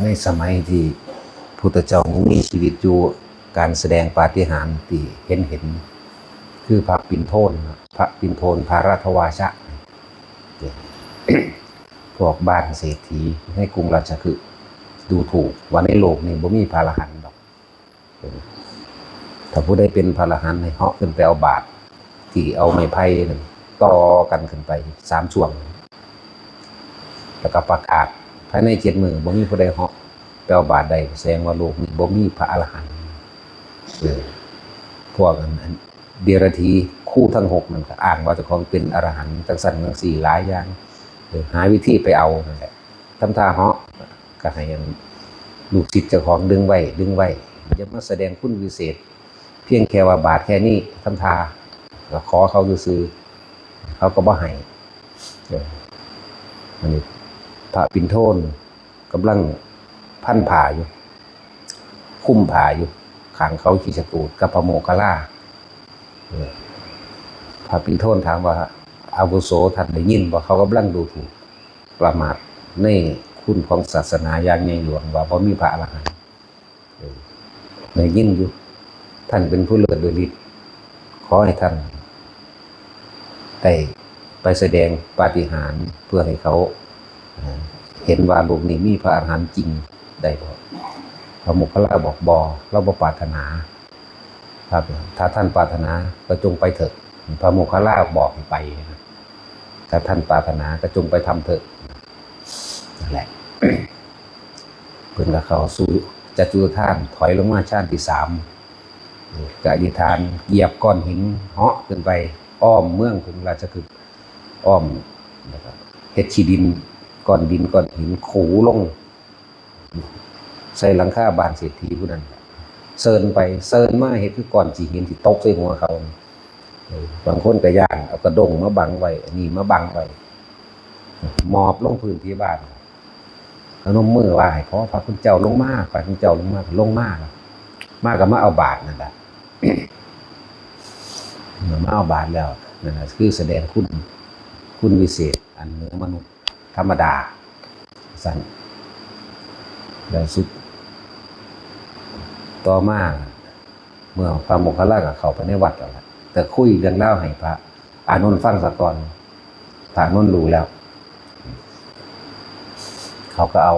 ในสมัยที่พุทธเจ้ามีชีวิตอยู่การแสดงปาฏิหาริย์ที่เห็นคือพระปิ่นโทนพระราชวาชะพวกบ้านเศรษฐีในกรุงราชคฤห์ดูถูกว่าในโลกนี้บ่มีพระอรหันต์ดอกถ้าผู้ใดเป็นพระอรหันต์ให้เหาะขึ้นไปเอาบาตรที่เอาไม้ไผ่ต่อกันขึ้นไป3ช่วงแล้วก็ประกาศภายใน7 มื้อบ่มีผู้ใดเหาะไปเอาบาตรใดแสดงว่าโลกนี้บ่มีพระอรหันต์พวกนั้นเดรัจฉีคู่ทั้ง6นั่นก็อ้างว่าเจ้าของเป็นอรหันต์จังซั่นจังซี่หลายอย่างหาวิธีไปเอานั่นแหละทำท่าเหาะก็ให้ลูกศิษย์เจ้าของดึงไว้อย่ามาแสดงคุณวิเศษเพียงแค่ว่าบาทแค่นี้ทำท่าก็ขอเขาซื้อเขาก็บ่ให้อันนี้พระปิ่นโทนกำลังพันผ่าอยู่คุ้มผ่าอยู่ข้างเขาขีชตูดกับพระโมคคัลลาพระปิ่นโทนถามว่าอาวุโสท่านได้ยินว่าเขากำลังดูถูกประมาทในคุณของศาสนาอย่างใหญ่หลวงว่าบ่มีพระอรหันต์ได้ยินอยู่ท่านเป็นผู้เลิศด้วยฤทธิ์ขอให้ท่านได้ไปแสดงปาฏิหาริย์เพื่อให้เขาเห็นว่าโลกนี้มีพระอรหันต์จริงได้บ่พระโมคคัลลาบอกบ่เราบ่ปรารถนาครับถ้าท่านปรารถนาก็จงไปเถิดพระโมคคัลลาบอกให้ไปถ้าท่านปรารถนาก็จงไปทำเถิดนั่นแหละ เพิ่นก็เข้าสู่จัตุทานถอยลงมาชั้นที่3ก็อธิษฐานเหยียบก้อนหินเหาะขึ้นไปอ้อมเมืองกรุงราชคฤห์อ้อมนะครับเฮ็ดขี้ดินก้อนหินขูลงใส่หลังคาบ้านเศรษฐีผู้นั้นเซิร์นไปเซิร์นมาเฮ็ดคือก้อนขี้หินที่ตกใส่หัวเขาบางคนก็ย่างเอากระด้งมาบังไว้อันนี้มาบังไว้หมอบลงพื้นที่บ้านพนมมือไหว้ขอพระคุณเจ้าลงมาพระคุณเจ้าลงมามาก็มาเอาบาตรนั่นแหละ มาเอาบาตรแล้วนั่นน่ะคือแสดงคุณวิเศษอันเหนือมนุษย์ธรรมดาสั่นแล้วสุดต่อมาเมื่อพระโมคคัลลาก็เข้าไปในวัดแล้วแต่คุยเรื่องเล่าให้พระอานนท์ฟังซะก่อนพระอานนท์รู้แล้วเขาก็เอา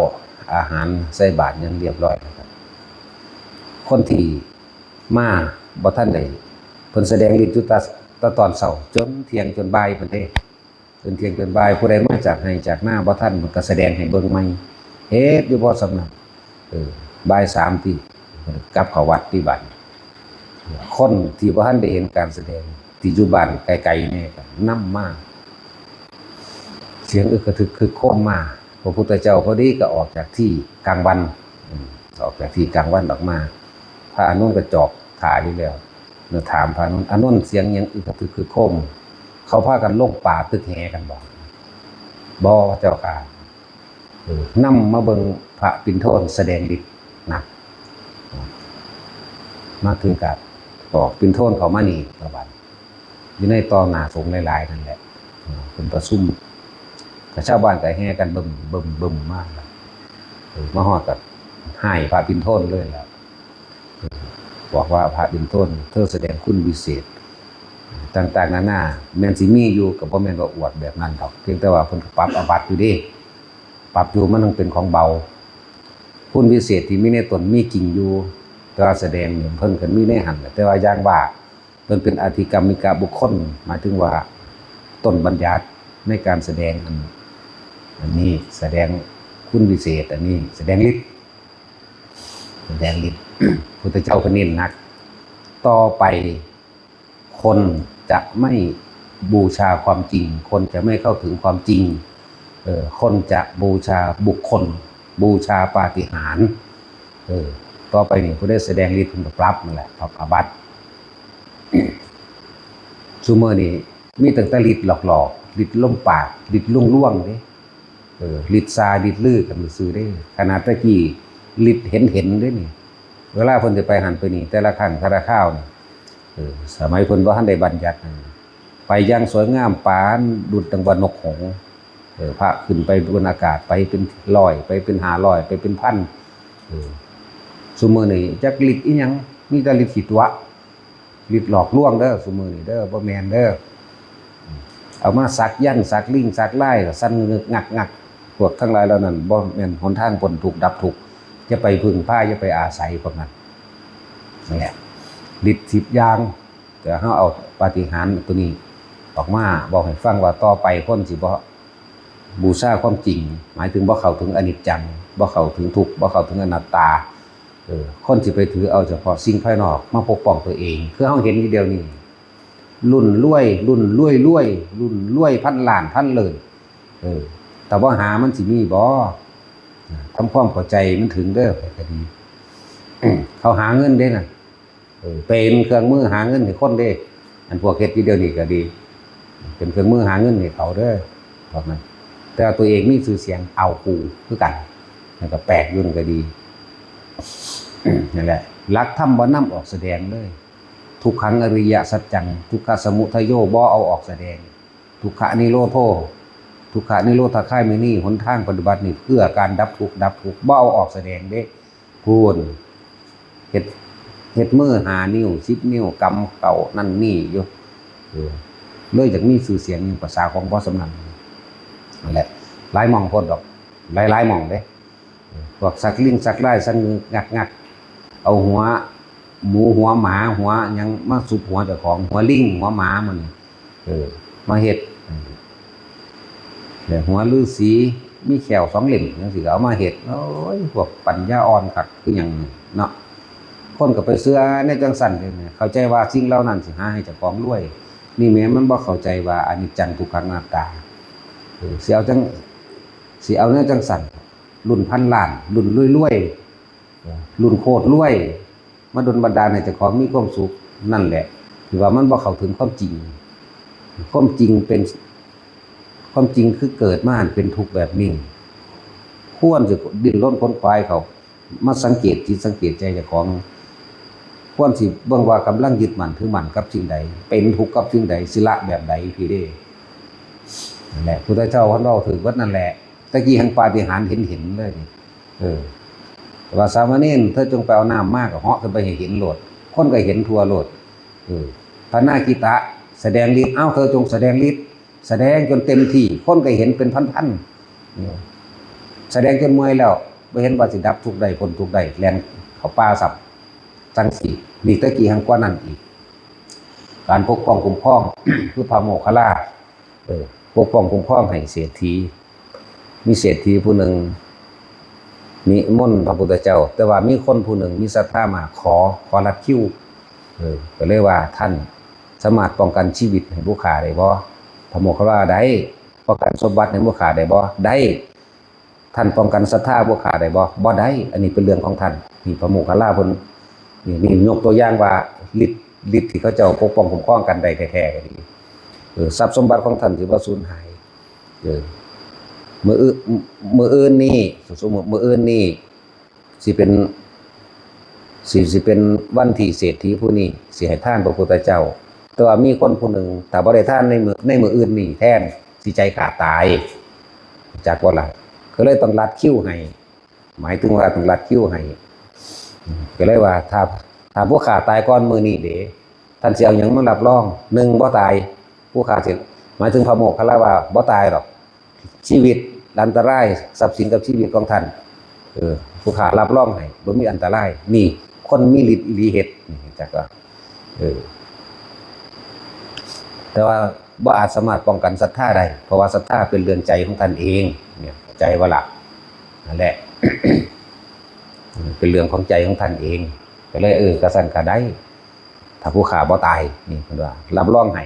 อาหารใส่บาตรอย่างเรียบร้อยนะครับคนที่มาบ่ทันได้เพิ่นแสดงฤทธิ์อยู่ตอนเช้าจนเที่ยงจนบ่ายเพิ่นเด้จนเที่ยงจนบ่ายผู้ใดมาจากให้จากหน้าบ่ทันมันก็แสดงให้เบิ่งใหม่เฮ็ดอยู่บ่สำนักบ่าย3ที่กลับเข้าวัดที่บ้านคนที่บ่ทันได้เห็นการแสดงที่อยู่บ้านไกลๆนี่ก็นำมาเสียงอึกกระทึกคึกโครมมาพระพุทธเจ้าพอดีก็ออกจากที่กลางวันออกจากที่กลางวันออกมาพระอานนท์ก็จอบถ่ายอยู่แล้วเมื่อถามพระอานนท์เสียงยังอึกกระทึกคึกโครมเขาพากันลงป่าตึกแหกันบ่เจ้าค่ะนำมาเบิ่งพระปิ่นโทนแสดงฤทธิ์นะมาถึงกับบอกปิ่นโทนเขามานี่ประวัติอยู่ในตอนหน้าสงฆ์หลายๆนั่นแหละเป็นประชุมกับชาวบ้านก็แห่กันบึมมากเลยมาฮอดกับให้พระปิ่นโทนเลยแล้วบอกว่าพระปิ่นโทนเธอแสดงคุณวิเศษต่างๆนานาแม่นสิมีอยู่กับบ่แม่นว่าอวดแบบนั้นดอกเพียงแต่ว่าเพิ่นปรับอาบัติอยู่ดิปรับอยู่มันต้องเป็นของเบาคุณวิเศษที่มีในตนมีจริงอยู่แต่ว่าแสดงเนี่ยเพิ่นก็มีในหันแต่ว่าอย่างว่าเพิ่นเป็นอธิกรรมิกบุคคลหมายถึงว่าต้นบัญญัติในการแสดงอันนี้แสดงคุณวิเศษอันนี้แสดงฤทธิ์พุทธเจ้าก็เน้นหนักต่อไปคนจะไม่บูชาความจริงคนจะไม่เข้าถึงความจริงคนจะบูชาบุคคลบูชาปาฏิหาริย์ต่อไปนี่ผู้ได้แสดงฤทธิ์เพิ่นก็ปรับนั่นแหละปรับอาบัติซุมื้อนี้มีตั้งแต่ฤทธิ์หลอกฤทธิ์ล่มปากฤทธิ์ล่วงเด้ฤทธิ์ซาฤทธิ์ลือกันซื่อเด้ขนาดตะกี้ฤทธิ์เห็นเด้นี่เวลาเพิ่นจะไปหันไปนี่แต่ละครั้งแต่ละคราวนี่สมัยเพิ่นบ่ทันได้บัญญัติไปอย่างสวยงามปานดุจดังว่านกหงส์ พระขึ้นไปบนอากาศไปเป็นร้อยไปเป็น500ไปเป็นพันซุมื้อนี้จักฤทธิ์อีหยังมีแต่ฤทธิ์ขี้ตัวฤทธิ์หลอกลวงเด้อซุมื้อนี้เด้อบ่แม่นเด้อเอามาสักยันต์สักลิงสักลายสั่นงึกงักพวกทั้งหลายเหล่านั้นบ่แม่นหนทางพ้นทุกข์ดับทุกข์จะไปพึ่งพาอย่าไปอาศัยพวกนั้นนี่แหละฤทธิ์10อย่างแต่เฮาเอาปาฏิหาริย์ตัวนี้ออกมาบอกให้ฟังว่าต่อไปคนสิบ่บูชาความจริงหมายถึงบ่เข้าถึงอนิจจังบ่เข้าถึงทุกข์บ่เข้าถึงอนัตตาคนสิไปถือเอาเฉพาะสิ่งภายนอกมาปกป้องตัวเองคือเฮาเห็นอยู่เดียวนี้รุ่นรวยพันล้านพันเลยแต่ว่าหามันสิมีบ่ทำความเข้าใจมันถึงเด้อก็ดีเขาหาเงินเด้น่ะเป็นเครื่องมือหาเงินให้คนเด้อันพวกเฮ็ดอยู่เดียวนี้ก็ดีเป็นเครื่องมือหาเงินให้เขาเด้อบอกนั้นแต่ตัวเองมีชื่อเสียงเอากูคือกันแล้วก็แปลกยุ่นก็ดีนั่นแหละหลักธรรมบ่นำออกแสดงเลยทุกขังอริยสัจจังทุกขสมุทัยโยบ่เอาออกแสดงทุกขนิโรธทุกขนิโรธคายมินี่หนทางปฏิบัตินี่เพื่อการดับทุกข์บ่เอาออกแสดงเด้พูนเฮ็ดมือ5 นิ้ว10 นิ้วกำเก่านั่นนี่อยู่เลยจากมีชื่อเสียงภาษาของพ่อสำนักนั่นแหละหลายหม่องพ้นดอกหลายหม่องเด้พวกสักลิงสักไล่สักงักเอาหัวหมูหัวหมาหัวยังมาสุบหัวเจ้าของหัวลิงหัวหมามันมาเฮ็ดหัวฤาษีมีแขว2 เล่มจังซี่ก็เอามาเฮ็ดโอ้ยพวกปัญญาอ่อนคักคือหยังเนาะคนก็ไปเชื่อในจังซั่นเด้เข้าใจว่าสิ่งเหล่านั้นสิหาให้เจ้าของรวยนี่แม้มันบ่เข้าใจว่าอนิจจังทุกขังอนัตตาสิเอาแนวจังซั่นรุ่นพันล้านรุ่นรวยรุ่นโคตรรวยมาดลบันดาลให้เจ้าของมีความสุขนั่นแหละถือว่ามันบ่เข้าถึงความจริงความจริงคือเกิดมาเป็นทุกข์แบบนี้ควรจะดิ้นรนค้นคว้าเขามาสังเกตจิตสังเกตใจเจ้าของควรสิเบิ่งว่ากำลังยึดมั่นถือมั่นกับสิ่งใดเป็นทุกข์กับสิ่งใดสิละแบบใดพี่เด้นั่นแหละพุทธเจ้าท่านเล่าถึงว่านั่นแหละตะกี้แห่งปาฏิหาริย์เห็นเลยว่าสามเณรเธอจงไปเอาน้ำมากกับเหาะขึ้นไปให้เห็นโลดคนก็เห็นทั่วโลดพระนาคิตะแสดงฤทธิ์เธอจงแสดงฤทธิ์แสดงจนเต็มที่คนก็เห็นเป็นพันแสดงจนเมื่อยแล้วบ่เห็นว่าสิดับทุกข์ได้พ้นทุกข์ได้แล่นเข้าป่าสับจังสี่ดีตะกี้แห่งกว่านั้นอีกการปกป้องคุ้มครอง คือพระโมคคัลลาปกป้องคุ้มครองให้เศรษฐีมีเศรษฐีผู้หนึ่งมีมนต์พระพุทธเจ้าแต่ว่ามีคนผู้หนึ่งมีศรัทธามาขอรัดคิวก็เลยว่าท่านสามารถป้องกันชีวิตให้ผู้ขาได้บ่พระโมคคัลลาได้ป้องกันสมบัติให้ผู้ขาได้บ่ได้ท่านป้องกันศรัทธาผู้ขาได้บ่ได้อันนี้เป็นเรื่องของท่านนี่พระโมคคัลลาเพิ่นนี่ยกตัวอย่างว่าฤทธิ์ที่เขาเจ้าปกป้องคุ้มครองกันได้แท้ๆก็ดีทรัพย์สมบัติของท่านสิบ่สูญหายมื้ออื่นนี่สมมุติมื้ออื่นนี่สิเป็นวันที่เศรษฐีผู้นี้สิให้ทานพระพุทธเจ้าแต่ว่ามีคนผู้หนึ่งถ้าบ่ได้ทานในมื้ออื่นนี่แทนสิใจขาดตายจากบ่ล่ะก็เลยต้องรัดคิวให้หมายถึงว่าต้องรัดคิวให้ก็เลยว่าถ้าผู้ขาตายก่อนมื้อนี้เด้ท่านสิเอาหยังมารับรอง1บ่ตายผู้ขาสิหมายถึงพระโมคคัลลาว่าบ่ตายหรอกชีวิตอันตรายทรัพย์สินกับชีวิตของท่านผู้ขารับรองให้บ่มีอันตรายนี่คนมีฤทธิ์อีหลีเฮ็ดจักว่าแต่ว่าบ่อาจสามารถป้องกันศรัทธาได้เพราะว่าศรัทธาเป็นเรื่องใจของท่านเองเนี่ยใจว่าล่ะนั่นแหละ เป็นเรื่องของใจของท่านเองก็เลยกระสั่นกระได้ถ้าผู้ขาบ่ตายนี่เพิ่นว่ารับรองให้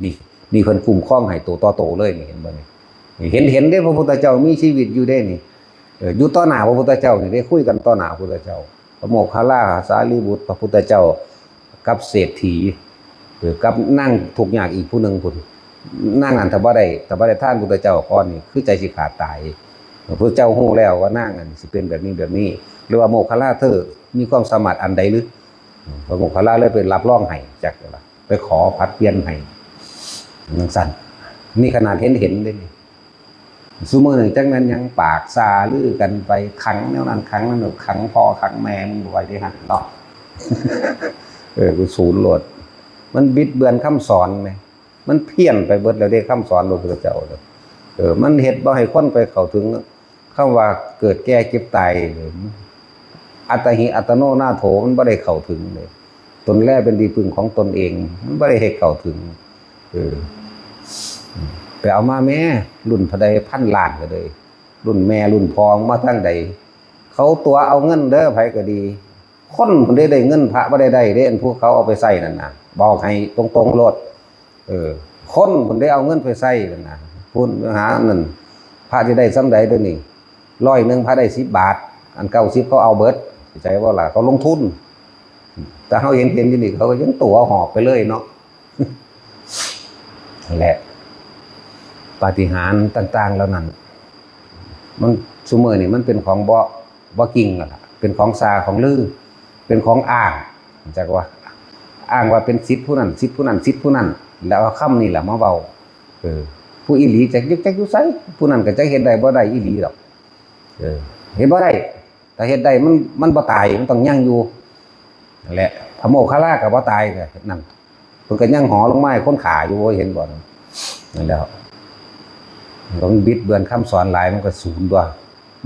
นี่เพิ่นคุ้มครองให้ตัวต่อโตเลยนี่เห็นบ่นี่เห็นได้พระพุทธเจ้ามีชีวิตอยู่ได้นี่อยู่ต่อหน้าพระพุทธเจ้านี่ได้คุยกันต่อหน้าพระพุทธเจ้าพระโมคคัลลาสารีบุตรพระพุทธเจ้ากับเศรษฐีกับนั่งทุกข์ยากอีกผู้นึงพุ่นนั่งอันถ้าบ่ได้ท่านพุทธเจ้าก่อนนี่คือใจสิขาดตายพระพุทธเจ้าฮู้แล้วว่านั่งอันสิเป็นแบบนี้หรือว่าโมคคัลลาเธอมีความสามารถอันใดหรือพระโมคคัลลาเลยไปรับรองให้จักว่าไปขอผัดเปลี่ยนให้จังซั่นนี่ขนาดเห็นได้นี่ ซุมื้อนึงจังนั้นยังปากซาลือกันไปขังแนวนั้นขังนั่นขังพ่อขังแม่มึงไว้ที่หั่นเนาะกูศูนย์โลดมันบิดเบือนคำสอนแม่มันเพี้ยนไปเบิดแล้วเด้คำสอนพระพุทธเจ้ามันเฮ็ดบ่ให้คนไปเข้าถึงคำว่าเกิดแก่เจ็บตายอัตหิอัตโนนาโถมันบ่ได้เข้าถึงเลยตนแลเป็นดีพึงของตนเองมันบ่ได้ให้เข้าถึงไปเอามาแม่รุ่นเท่าใดพันล้านก็เลยรุ่นแม่รุ่นพ่อมาทั้งใดเขาตัวเอาเงินเด้อไผก็ดีคนเพิ่นได้เงินพระบ่ได้เด้อันพวกเขาเอาไปใช้นั่นน่ะบอกให้ตรงๆโลดคนเพิ่นได้เอาเงินไปใช้นั่นน่ะพูดหานั่นพระสิได้ส่ำใดเด้อนี่100นึงพระได้10 บาทอัน90เขาเอาเบิดเข้าใจบ่ล่ะเขาลงทุนแต่เฮาเห็นอยู่นี่เขาก็ยังตั๋วหอบไปเลยเนาะนั่นแหละปาฏิหาริย์ต่างๆแล้วนั้นมันซุมื้อนี่มันเป็นของบ่จริงล่ะเป็นของซาของลือเป็นของอ้างจักว่าอ้างว่าเป็นศิษย์ผู้นั้นศิษย์ผู้นั้นศิษย์ผู้นั้นแล้วเอาคำนี่แหละมาเว้าผู้อีหลีจักอยู่ไสผู้นั้นก็จักเฮ็ดได้บ่ได้อีหลีดอกเฮ็ดบ่ได้ถ้าเฮ็ดได้มันบ่ตายมันต้องยังอยู่นั่นแหละพระโมคคัลลาก็บ่ตายก็นั่นเพิ่นก็ยังหอลงมาให้คนขาอยู่บ่เห็นบ่นั่นแล้วต้องบิดเบือนคำสอนหลายมันก็ศูนย์ตัว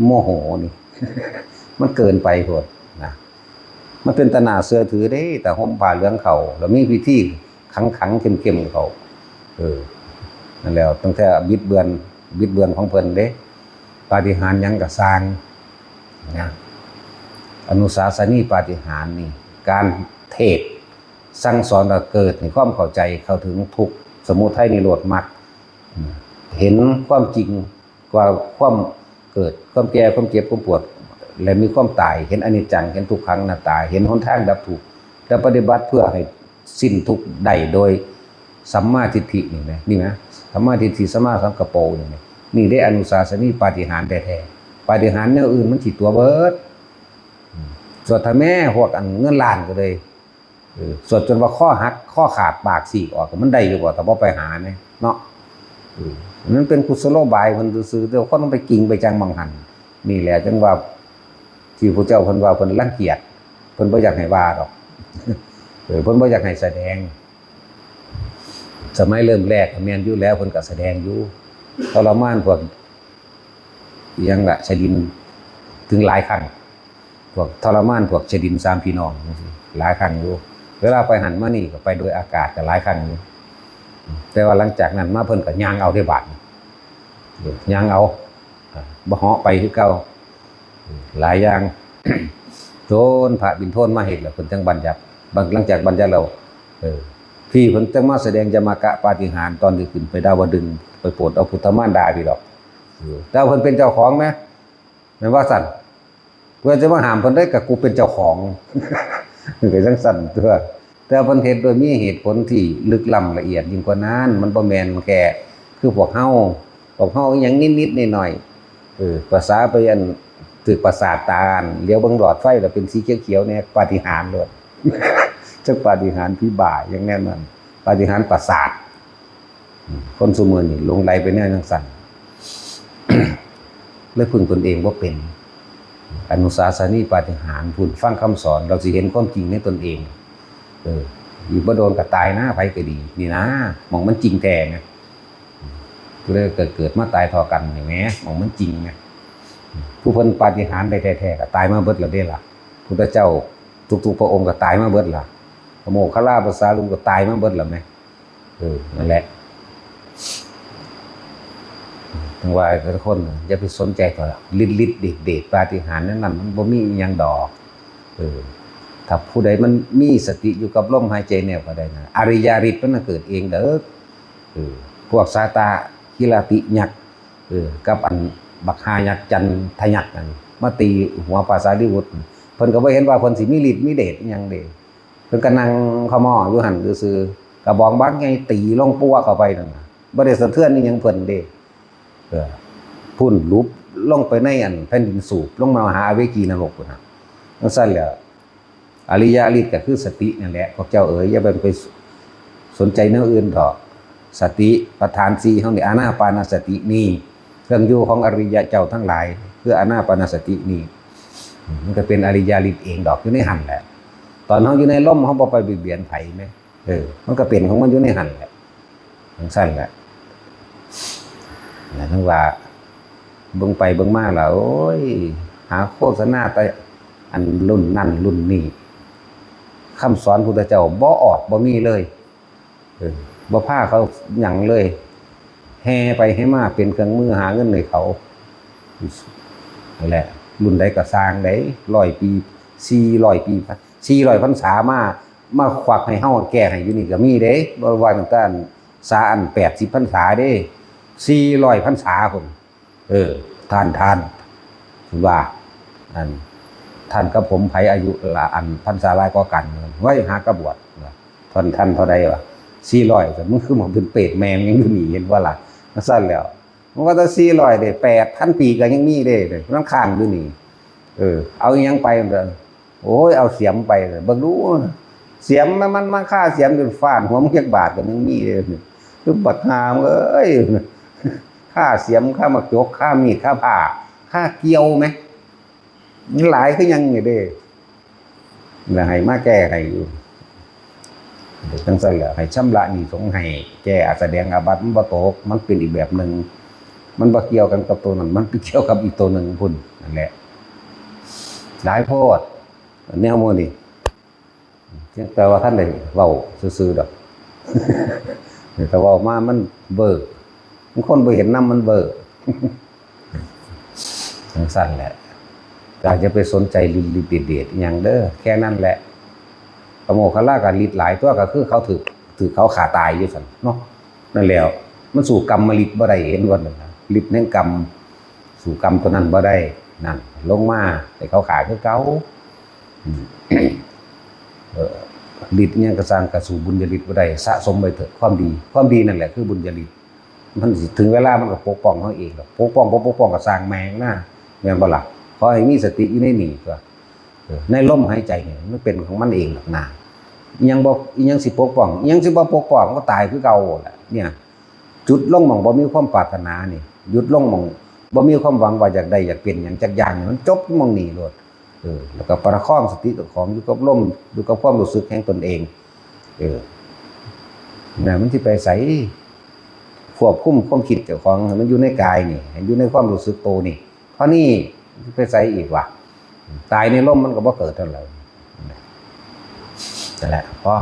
โมโหนี่ มันเกินไปโพดนะมันเป็นตนาเสื้อถือได้แต่ห่มผ้าเหลืองเขาแล้วมีพิธีขังเข้มๆเขานั่นแล้วตั้งแต่บิดเบือนของเพิ่นเด้ปาฏิหาริย์หยังก็สร้างนะอนุสาสนีปาฏิหาริย์นี่การเทศสั่งสอนเราเกิดในความเข้าใจเข้าถึงทุกข์สมุทัยนิโรธมรรคเห็นความจริงกว่าความเกิดความแก่ความเจ็บความปวดและมีความตายเห็นอนิจจังเห็นทุกขังอนัตตาเห็นหนทางดับทุกข์และปฏิบัติเพื่อให้สิ้นทุกข์ได้โดยสัมมาทิฏฐินี่นะสัมมาทิฏฐิสัมมาสังกัปโปนี่ได้อนุสาสนีปาฏิหาริย์แท้ๆปาฏิหาริย์แนวอื่นมันสิตัวเบิดสวดถ้าแม่พวกอันเงินล้านก็เลยสวดจนว่าข้อหักข้อขาดปากฉีกออกมันได้อยู่บ่แต่บ่ไปหาเนี่ยเนาะนั้นเป็นกุศโลบายมันซื่อๆแต่คนต้องไปกิ่งไปจังบังหันนี่แหละจังว่าที่พระเจ้าเพิ่นว่าเพิ่นรังเกียจเพิ่นบ่อยากให้ว่าดอกเพิ่นบ่อยากให้แสดงสมัยเริ่มแรกแม่นอยู่แล้วเพิ่นก็แสดงอยู่ทรมานพวกยังละชดินถึงหลายครั้งพวกทรมานพวกชดิน3พี่น้องหลายครั้งอยู่เวลาไปหันมานี่ก็ไปโดยอากาศก็หลายครั้งอยู่แต่ว่าหลังจากนั้นมาเพิ่นก็ย่างเอาได้บาดย่างเอาบ่เหาะไปคือเก่าหลายอย่าง โจนพระบิณฑโทนมาเฮ็ดแล้วเพิ่นจังบัญญัติหลังจากบัญญัติแล้วพี่เพิ่นจังมาแสดงยมกะปาฏิหาริย์ตอนที่ขึ้นไปดาวดึงส์ไปโปรดเอาพุทธมารดาพี่ดอกแต่เพิ่นเป็นเจ้าของมั้ยแม่นว่าสั่นเพิ่นจะมาห้ามเพิ่นได้ก็กูเป็นเจ้าของ ก็จังสั่นตัวแต่เพิ่นเฮ็ดโดยมีเหตุผลที่ลึกล้ำละเอียดยิ่งกว่านั้นมันบ่แม่นแค่คือพวกเฮาอีหยังนิดๆหน่อยๆภาษาไปอันตึกประสาทตาเลี้ยวเบิ่งหลอดไฟแล้วเป็นสีเขียวๆเนี่ยปาฏิหาริย์โลด จักปาฏิหาริย์พิบ่าอย่างแน่นอนปาฏิหาริย์ประสาทคนซุมื้อนี่หลงไหลไปแนวจังซั่น เลยพึ่งตนเองบ่เป็นอนุสาสนีปาฏิหาริย์พูดฟังคำสอนเราสิเห็นความจริงในตนเองอยู่บ่โดนก็ตายนะไผก็ดีนี่นะมองมันจริงแท้ไงเลยเกิดมาตายทอกันนี่แหมมองมันจริงไงผู้เพิ่นปาฏิหาริย์ได้แท้ๆก็ตายมาเบิดแล้วเด้ล่ะพุทธเจ้าทุกๆพระองค์ก็ตายมาเบิดล่ะพระโมคคัลลาภาษาลุงก็ตายมาเบิดแล้วแม่นั่นแหละทั้งว่าทุกคนอย่าไปสนใจต่อฤทธิ์เดชปาฏิหาริย์นั้นมันบ่มีหยังดอกถ้าผู้ใดมันมีสติอยู่กับลมหายใจแนวก็ได้นะอริยฤทธิ์มันเกิดเองเด้อพวกซาตากิลาติยักษ์กับอันบักหายักษ์จันทยักษ์นั่นมาตีหัวปราสาทลิบุตรเพิ่นก็บ่เห็นว่าเพิ่นสิมีฤทธิ์มีเดชอิหยังเด้เพิ่นก็นั่งขม้ออยู่หั่นซื่อๆกระบองบักใหญ่ตีลงปัวเข้าไปนั่นน่ะบ่ได้สะเทือนอีหยังเพิ่นเด้พุ่นลุบลงไปในอันแผ่นดินสูบลงมาหาอเวจีนรกพุ่นน่ะจังซั่นแหละอริยฤทธิ์ก็คือสตินั่นแหละพวกเจ้าอย่าไปสนใจแนวอื่นดอกสติประธาน4เฮานี่อานาปานสตินี่ เครื่องอยู่ของอริยะเจ้าทั้งหลายเพื่ออานาปานสตินี่มันก็เป็นอริยฤทธิ์เองดอกอยู่ในหันแหละตอนเขาอยู่ในล่มเขาบ่ไปเบียดไผไหมมันก็เป็นของมันอยู่ในหันแหละทั้งสั้นแหละนะทั้งว่าเบิ่งไปเบิ่งมาแล้วโอ้ยหาโฆษณาแต่อันรุ่นนั่นรุ่นนี้คำสอนพุทธเจ้าบ่ออกบ่มีเลยบ่พาเขาหยังเลยแห่ไปให้มาเป็นเครื่องมือหาเงินให้เขานั่นแหละรุ่นใดก็สร้างได้100 ปี400 ปี400 พรรษามาควักให้เฮาแก้ให้อยู่นี่ก็มีเด้บ่ว่าตั้งแต่สาอัน80 พรรษาเด้400 พรรษาพุ่นท่านว่าอันท่านกับผมไผอายุละอันพรรษาหลายกว่ากันไว้หากระบวชท่านเท่าใดวะ400แต่มึงคือหมอเป็นเปรตแมงยังอยู่นี่เห็นว่าล่ะสั้นแล้วมันก็จะ400ได้8,000 ปีก็ยังมีเด้มันข้างอยู่นี่เอาอีหยังไปโอ้ยเอาเสียมไปเบิ่งดูเสียมมันมาค่าเสียมจนฟาดหัวมึงจักบาทก็ยังมีเลยคือบักหามเอ้ยค่าเสียมค่ามักจกค่ามีดค่าผ้าค่าเกี่ยวไหมหลายคือยังนี่เด้แล้วให้มาแก้ให้อยู่จังซั่นแหละให้ชำระหนี้สงฆ์ให้แก้แสดงอาบัติมันบ่ตกมันเป็นอีกแบบนึงมันบ่เกี่ยวกันกับตัวนั้นมันเกี่ยวกับอีกตัวนึงพุ่นนั่นแหละหลายโพดแนวโมนี่แต่ว่าท่านได้เว้าซื่อๆดอกแต่ว่ามามันเบ้อบางคนบ่เห็นนำมันเบ้อจังซั่นแหละแต่จะไปสนใจลิดเดชอย่างเด้อแค่นั้นแหละพระโมคคัลลากับลิดหลายตัวก็คือเขาถือเขาขาตายอยู่ซั่นเนาะนั่นแล้วมันสู่กรรมมาลิดบ่ได้เห็นว่านั่นน่ะลิดแห่งกรรมสู่กรรมตัวนั้นบ่ได้นั่นลงมาให้เขาขาคือเก่าลิดเนี่ยก็สร้างกระสู่บุญญาลิดบ่ได้สะสมไปเถิดความดีนั่นแหละคือบุญญาลิดมันถึงเวลามันก็ปกป้องเขาเองหรอกปกป้องก็สร้างแมงหน้าแม่นบ่ล่ะขอให้มีสติอยู่ในนี่ตัวในลมหายใจเนี่ยมันเป็นของมันเองหรอกนะยังสิปกป้องยังสิบ่ปกป้องก็ตายคือเก่าแหละเนี่ยจุดลงหม่องบ่มีความปรารถนานี่หยุดลงหม่องบ่มีความหวังว่าอยากได้อยากเป็นหยังจักอย่างมันจบหม่องนี้โลดแล้วก็ประคองสติตัวของอยู่กับลมอยู่กับความรู้สึกแห่งตนเองน่ะมันสิไปไสควบคุมความคิดเจ้าของมันอยู่ในกายนี่อยู่ในความรู้สึกโตนี่เพราะนี่ไปใส่อีกว่ะตายในร่มมันก็บ่เกิดเท่าไหร่นั่นแหละพอ